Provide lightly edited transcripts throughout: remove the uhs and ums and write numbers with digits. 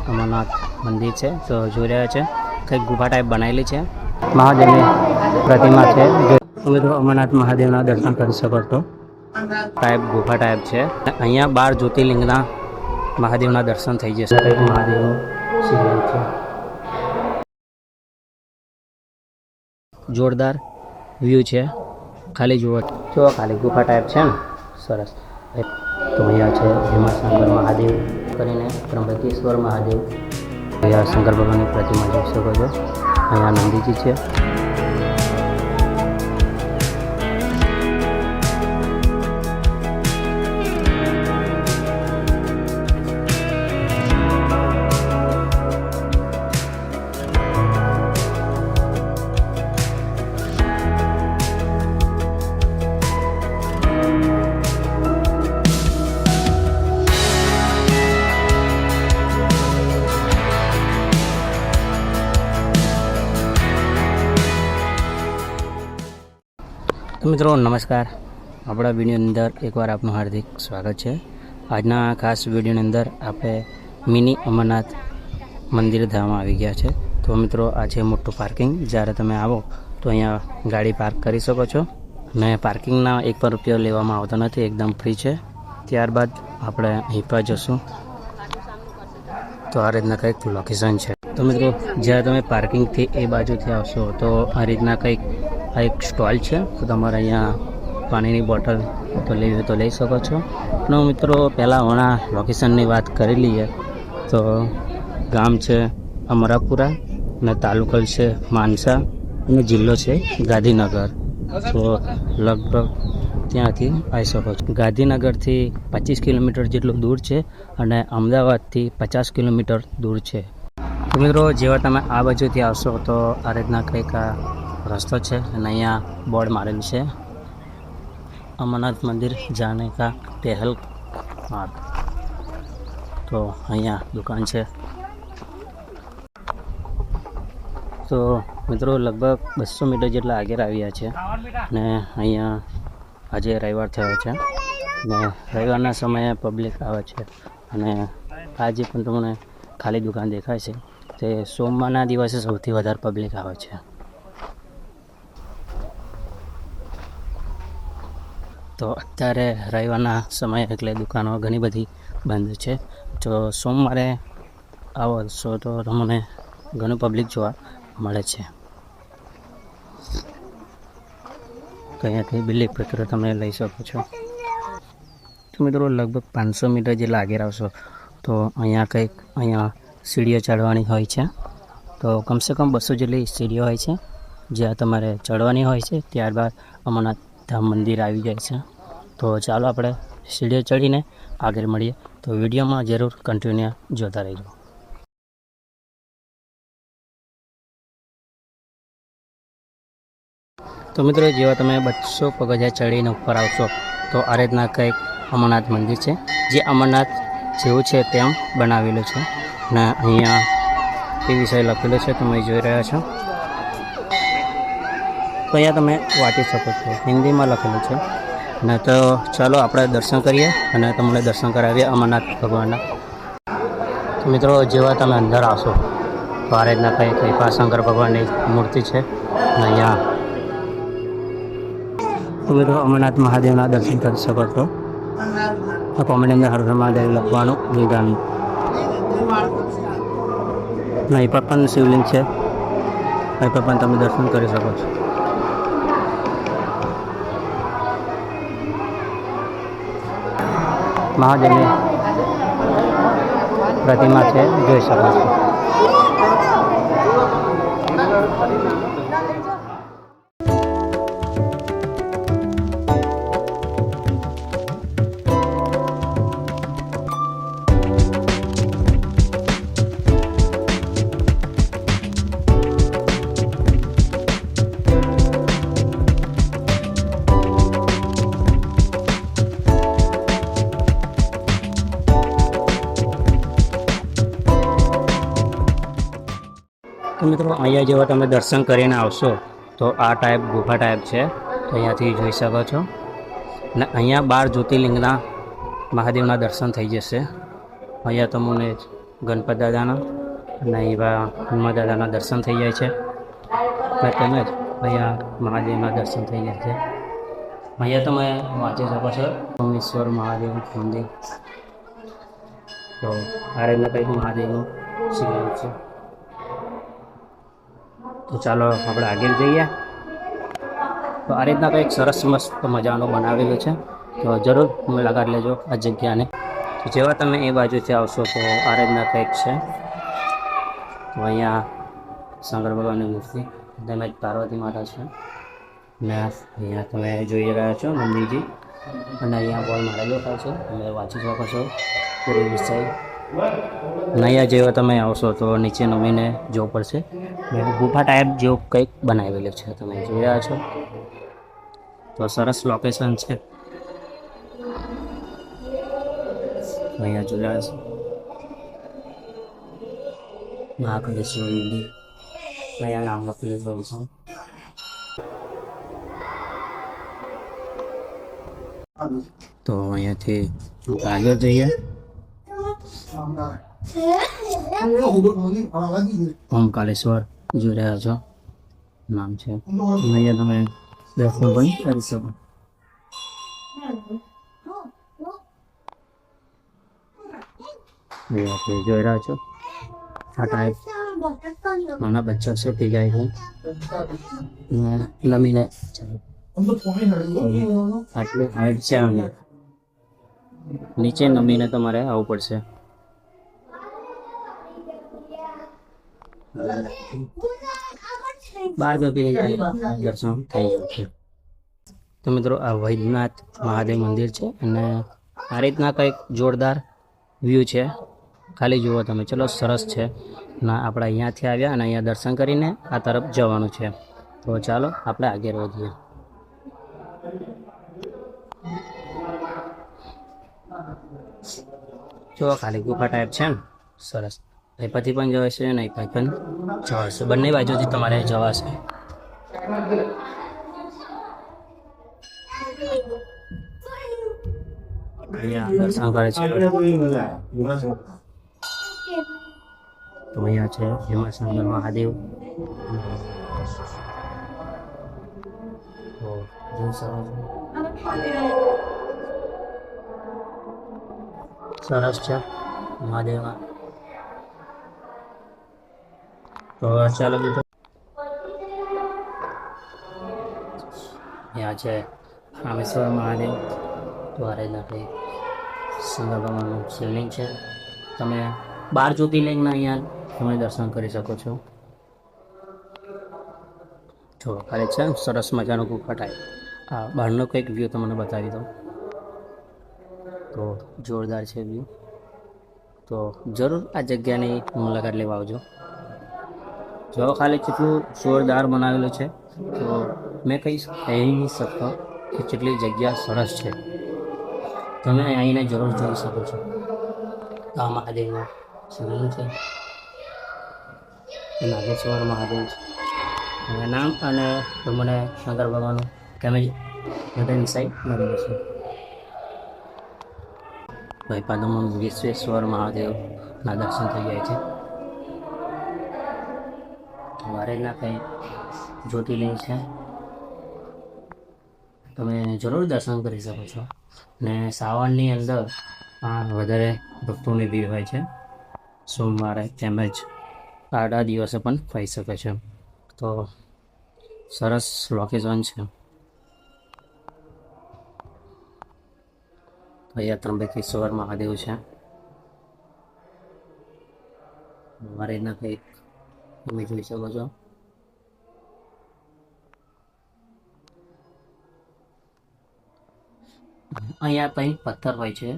અમરનાથ મંદિર છે તો જોઈ રહ્યા છે કંઈક ગુફા ટાઈપ બનાવેલી છે, મહાદેવની પ્રતિમા છે. તમે તો અમરનાથ મહાદેવના દર્શન કરી શકો છો. ટાઈપ ગુફા ટાઈપ છે. અહીંયા 12 જ્યોતિર્લિંગના મહાદેવના દર્શન થઈ જશે. કંઈક મહાદેવનું શિવલિંગ છે. જોરદાર વ્યૂ છે. ખાલી જુઓ જો ખાલી ગુફા ટાઈપ છે ને, સરસ. તો અહીંયા છે ભીમાશંકર મહાદેવ કરીને ત્રંબકેશ્વર મહાદેવ. અહીંયા શંકર ભગવાનની પ્રતિમા જોઈ શકો છો. અહીંયા નંદીજી છે. તો મિત્રો નમસ્કાર, આપણા વિડીયોની અંદર એકવાર આપનું હાર્દિક સ્વાગત છે. આજના ખાસ વિડીયોની અંદર આપણે મિની અમરનાથ મંદિર ધામમાં આવી ગયા છે. તો મિત્રો આ છે મોટું પાર્કિંગ. જ્યારે તમે આવો તો અહીંયા ગાડી પાર્ક કરી શકો છો અને પાર્કિંગના 1 પણ રૂપિયો લેવામાં આવતો નથી, એકદમ ફ્રી છે. ત્યારબાદ આપણે અહીં પર જશું તો આ રીતના કંઈક લોકેશન છે. તો મિત્રો જ્યારે તમે પાર્કિંગથી એ બાજુથી આવશો તો આ રીતના કંઈક આ એક સ્ટોલ છે. તો તમારે અહીંયા પાણીની બોટલ તો લેવી હોય તો લઈ શકો છો. અને મિત્રો પહેલાં હમણાં લોકેશનની વાત કરી લઈએ તો ગામ છે અમરાપુરા અને તાલુકો છે માનસા અને જિલ્લો છે ગાંધીનગર. તો લગભગ ત્યાંથી આવી શકો છો. ગાંધીનગરથી 25 કિલોમીટર જેટલું દૂર છે અને અમદાવાદથી 50 કિલોમીટર દૂર છે. તો મિત્રો જેવા તમે આ બાજુથી આવશો તો આ રીતના કંઈક રસ્તો છે અને અહીંયા બોર્ડ મારેલું છે અમરનાથ મંદિર જાને કા પહેલ માર્ગ. તો અહીંયા દુકાન છે. તો મિત્રો લગભગ 200 મીટર જેટલા આગળ આવ્યા છે અને અહીંયા આજે રવિવાર થયો છે અને રવિવારના સમયે પબ્લિક આવે છે. અને આજે પણ તમને ખાલી દુકાન દેખાય છે તે સોમવારના દિવસે સૌથી વધારે પબ્લિક આવે છે. તો અત્યારે રવિવારના સમયે એટલે દુકાનો ઘણી બધી બંધ છે. તો સોમવારે આવો છો તો તમને ઘણું પબ્લિક જોવા મળે છે. તો અહીંયાથી બિલ્લી પત્ર તમે લઈ શકો છો. તો મિત્રો લગભગ 500 મીટર જેટલા આગળ આવશો તો અહીંયા સીડીઓ ચડવાની હોય છે. તો કમસે કમ 200 જેટલી સીડીઓ હોય છે જ્યાં તમારે ચડવાની હોય છે. ત્યારબાદ અમરનાથ ધામ મંદિર આવી જાય છે. તો ચાલો આપણે સીડીઓ ચડીને આગળ મળીએ. તો વિડીયોમાં જરૂર કન્ટિન્યુ જોતા રહેજો. તો મિત્રો જેવા તમે 200 પગથિયા ચડીને ઉપર આવશો તો આ રીતના કંઈક અમરનાથ મંદિર છે જે અમરનાથ જેવું છે તેમ બનાવેલું છે. અને અહીંયા એ વિષય લખેલો છે તમે જોઈ રહ્યા છો. તો અહીંયા તમે વાંચી શકો છો, હિન્દીમાં લખેલું છે. ને તો ચાલો આપણે દર્શન કરીએ અને તમને દર્શન કરાવીએ અમરનાથ ભગવાનના. તો મિત્રો જેવા તમે અંદર આવશો તો આ રીતના કંઈક શંકર ભગવાનની મૂર્તિ છે. અને અહીંયા તો મિત્રો અમરનાથ મહાદેવના દર્શન કરી શકો છો. આ કોમેન્ટની અંદર હર હર મહાદેવ લખવાનું નિદાન. અહીં પર પણ શિવલિંગ છે, અહીં પર પણ તમે દર્શન કરી શકો છો. મહાદેવની પ્રતિમા છે, જોઈ શકો છો. તો મિત્રો અહીંયા જેવા તમે દર્શન કરીને આવશો તો આ ટાઈપ ગુફા ટાઈપ છે. તો અહીંયાથી જોઈ શકો છો. અને અહીંયા 12 જ્યોતિર્લિંગના મહાદેવના દર્શન થઈ જશે. અહીંયા તમને ગણપત દાદાના અને એવા હનુમાન દાદાના દર્શન થઈ જાય છે. તેમજ અહીંયા મહાદેવના દર્શન થઈ જાય છે. અહીંયા તમે વાંચી શકો છો સોમેશ્વર મહાદેવ મંદિર. તો આ રીતના કંઈક મહાદેવનું શિવલિંગ છે. તો ચાલો આપણે આગળ જઈએ. તો આ રીતના કંઈક સરસ મસ્ત મજાનો બનાવેલો છે. તો જરૂર મુલાકાત લેજો આ જગ્યાને. તો જેવા તમે એ બાજુથી આવશો તો આ રીતના કંઈક છે. તો અહીંયા શંકર ભગવાનની મૂર્તિ તેમજ પાર્વતી માતા છે. અને અહીંયા તમે જોઈ રહ્યા છો મંદિરજી, અને અહીંયા બોલ મારેલો થાય છે, તમે વાંચી શકો છો પૂરી વિષય. અહીંયા જેવા તમે આવશો તો નીચે નમીને જોવું પડશે. ગુફા ટાઈપ જેવું કંઈક બનાવેલું છે, તમે જોઈ રહ્યા છો. તો સરસ લોકેશન છે. અહીંયા જોઈ રહ્યા છો મહાકાલેશ્વર મંદિર. અહીંયા નામ લખેલું છે. તો અહીંયાથી આગળ જઈએ. ઓમકાલેશ્વર જોઈ રહ્યા છો નામ છે. અહીંયા તમે દર્શન પણ કરી શકો. જોઈ રહ્યા છો આ ટાઈપ નાના બચ્ચા છે તે જાય છે નમીને. આટલું હાઈટ છે અને નીચે નમીને તમારે આવવું પડશે. બાર દર્શન થઈ જાય છે. તો મિત્રો આ વૈદ્યનાથ મહાદેવ મંદિર છે, અને આ રીતના કંઈક જોરદાર વ્યૂ છે. ખાલી જુઓ તમે. ચલો સરસ છે. ના આપણે અહીંયાથી આવ્યા અને અહીંયા દર્શન કરીને આ તરફ જવાનું છે. તો ચાલો આપણે આગળ વધીએ. જો ખાલી ગુફા ટાઈપ છે ને, સરસ. એ પછી પણ જવાશે ને એ પછી પણ જવાશે. બંને બાજુથી તમારે જવાશે. અહીંયા દર્શન કરે છે. તો અહીંયા છે ભીમાશંકર મહાદેવ. તો સરસ છે મહાદેવમાં. તો ચાલો મિત્રો અહીંયા છે રામેશ્વર મહાદેવ. તો આ રીતના કંઈ શંકર ભગવાનનું શિવલિંગ છે. તમે 12 જ્યોતિર્લિંગના અહીંયા તમે દર્શન કરી શકો છો. જો ખાલી છે સરસ મજાનો ગુફા ટાઈપ. આ બહારનો કંઈક વ્યૂ તમને બતાવી દઉં. તો જોરદાર છે વ્યૂ. તો જરૂર આ જગ્યાની મુલાકાત લેવા આવજો. જો ખાલી કેટલું જોરદાર બનાવેલું છે. તો મેં કહી નહીં શકતો કે કેટલી જગ્યા સરસ છે. તમે આવીને જરૂર જોઈ શકો છો. આ મહાદેવનું શિવલિંગ છે. નાગેશ્વર મહાદેવ છે નામ. અને મને શંકર ભગવાનનું કેમેજ બધાની સાઈડ મળી જશે. ભાઈપાદમાં વિશ્વેશ્વર મહાદેવના દર્શન થઈ જાય છે. વારેના કંઈ જ્યોતિર્લિંગ છે, તમે જરૂર દર્શન કરી શકો છો. ને શ્રાવણની અંદર વધારે ભક્તોની ભીડ હોય છે. સોમવારે તેમજ આડા દિવસે પણ થઈ શકે છે. તો સરસ લોકેશન છે. અહીંયા ત્રંબકેશ્વર મહાદેવ છે. વારેના કંઈક તમે જોઈ શકો છો. અહીંયા કંઈક પથ્થર હોય છે.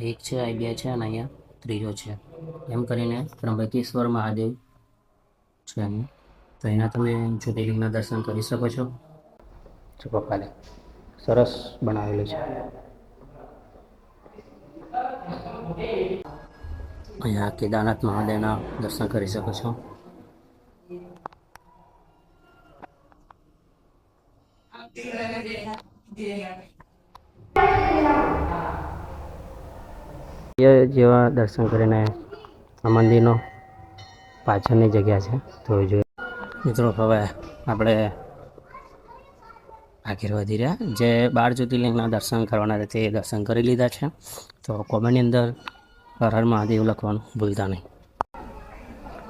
એક છે, આ બે છે, અને અહીંયા ત્રીજો છે. એમ કરીને ત્રંબકેશ્વર મહાદેવ છે. તો એના તમે જ્યોતિર્લિંગના દર્શન કરી શકો છો. ચોપાલે સરસ બનાવેલું છે. અહીંયા કેદારનાથ મહાદેવના દર્શન કરી શકો છો. જેવા દર્શન કરીને આ મંદિરનો પાછળની જગ્યા છે. તો જોઈએ મિત્રો, હવે આપણે આગળ વધી રહ્યા. જે 12 જ્યોતિર્લિંગના દર્શન કરવાના હતા તે દર્શન કરી લીધા છે. તો કોમેન્ટની અંદર હર હર મહાદેવ લખવાનું ભૂલતા નહીં.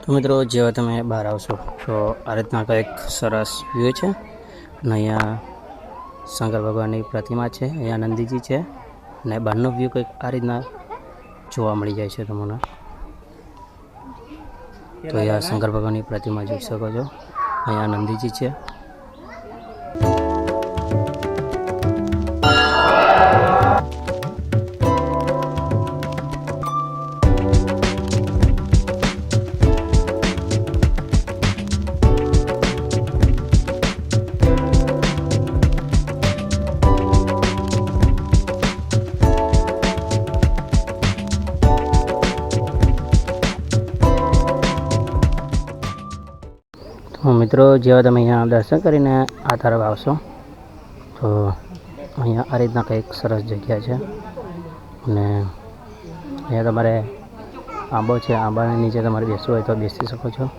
તો મિત્રો, જેવા તમે બહાર આવશો તો આ રીતના કંઈક સરસ વ્યૂ છે. અને અહીંયા શંકર ભગવાનની પ્રતિમા છે, અહીંયા નંદીજી છે, અને બહારનો વ્યૂ કંઈક આ રીતના જોવા મળી જાય છે તમને. તો અહીંયા શંકર ભગવાનની પ્રતિમા જોઈ શકો છો. અહીંયા નંદીજી છે. તો મિત્રો, જેવા તમે અહીંયા દર્શન કરીને આ તરફ આવશો તો અહીંયા આ રીતના કંઈક સરસ જગ્યા છે. અને અહીંયા તમારે આંબો છે, આંબાની નીચે તમારે બેસવું હોય તો બેસી શકો છો.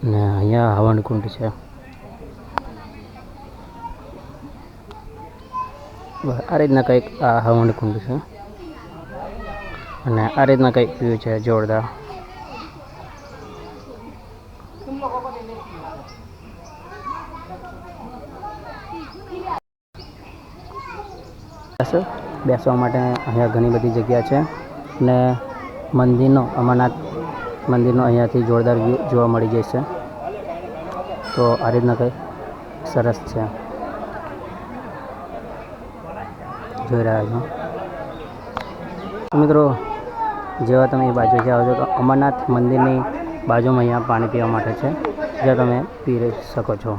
અને અહીંયા હવનકુંડ છે. આ રીતના કંઈક આ હવનકુંડ છે. અને આ રીતના કંઈક વ્યૂ છે જોરદાર. બેસવા માટે અહીંયા ઘણી બધી જગ્યા છે. અને મંદિરનો અમરનાથ મંદિરનો અહીંયાથી જોરદાર વ્યૂ જોવા મળી જશે. તો આ રીતના કંઈ સરસ છે, જોઈ રહ્યા છો. મિત્રો, જેવા તમે એ બાજુથી આવો છો તો અમરનાથ મંદિરની બાજુમાં અહીંયા પાણી પીવા માટે છે, જ્યાં તમે પી શકો છો.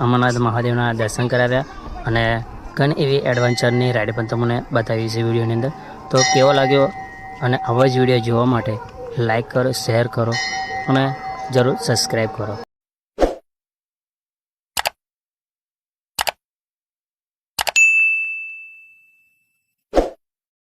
અમરનાથ મહાદેવના દર્શન કરાવ્યા અને ઘણી એવી એડવેન્ચરની રાઈડ પણ તમને બતાવી છે વિડીયોની અંદર. તો કેવો લાગ્યો અને આવા જ વિડીયો જોવા માટે લાઈક કરો, શેર કરો અને જરૂર સબસ્ક્રાઈબ કરો.